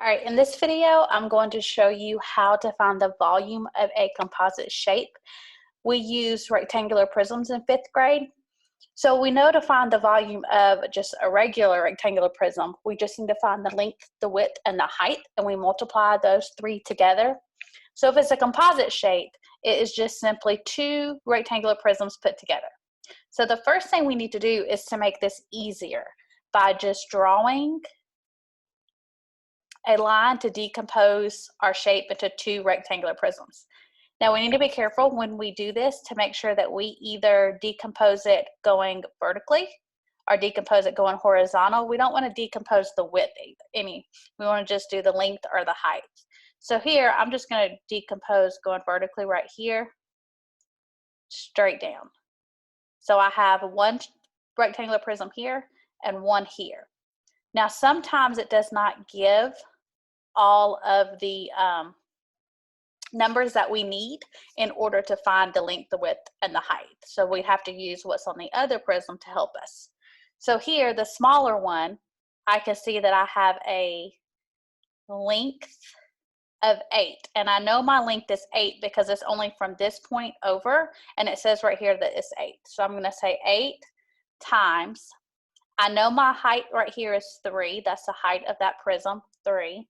All right, in this video, I'm going to show you how to find the volume of a composite shape. We use rectangular prisms in 5th grade. So we know to find the volume of just a regular rectangular prism, we just need to find the length, the width, and the height, and we multiply those three together. So if it's a composite shape, it is just simply two rectangular prisms put together. So the first thing we need to do is to make this easier by just drawing a line to decompose our shape into two rectangular prisms. Now we need to be careful when we do this to make sure that we either decompose it going vertically or decompose it going horizontal. We don't want to decompose the width we want to just do the length or the height. So here I'm just going to decompose going vertically right here, straight down. So I have one rectangular prism here and one here. Now sometimes it does not give all of the numbers that we need in order to find the length, the width, and the height. So we have to use what's on the other prism to help us. So here, the smaller one, I can see that I have a length of 8. And I know my length is 8 because it's only from this point over, and it says right here that it's 8. So I'm going to say 8 times. I know my height right here is 3. That's the height of that prism, 3.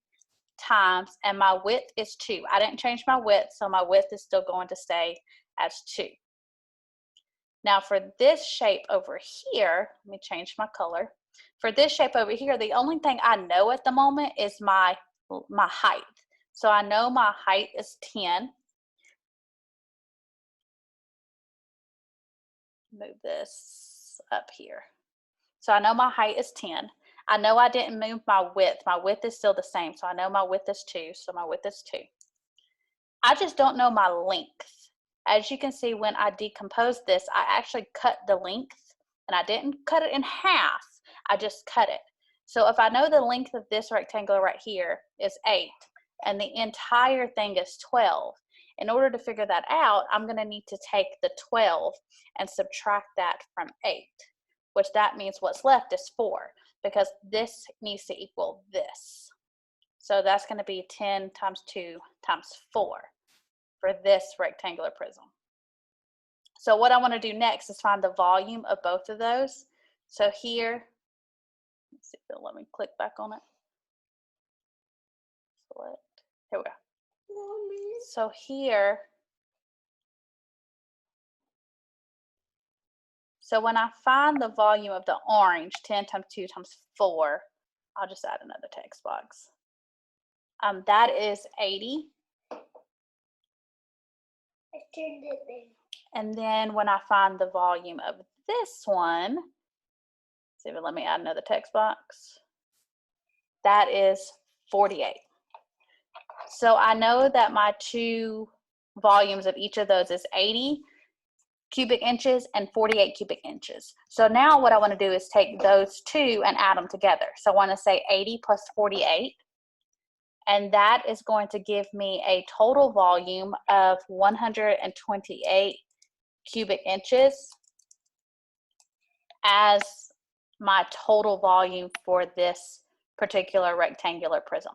Times, and my width is 2. I didn't change my width, so my width is still going to stay as 2. Now for this shape over here, let me change my color. For this shape over here, the only thing I know at the moment is my height. So I know my height is 10. Move this up here. So I know my height is 10. I know I didn't move my width. My width is still the same. So I know my width is 2. So my width is 2. I just don't know my length. As you can see, when I decompose this, I actually cut the length, and I didn't cut it in half. I just cut it. So if I know the length of this rectangle right here is 8, and the entire thing is 12, in order to figure that out, I'm going to need to take the 12 and subtract that from 8, which that means what's left is 4. Because this needs to equal this. So that's going to be 10 times 2 times 4 for this rectangular prism. So what I want to do next is find the volume of both of those. So here, let's see if it'll let me click back on it. Select. Here we go. So here, so when I find the volume of the orange, 10 times 2 times 4, I'll just add another text box. That is 80. And then when I find the volume of this one, see if it let me add another text box. That is 48. So I know that my two volumes of each of those is 80 cubic inches and 48 cubic inches. So now what I want to do is take those two and add them together. So I want to say 80 plus 48, and that is going to give me a total volume of 128 cubic inches as my total volume for this particular rectangular prism.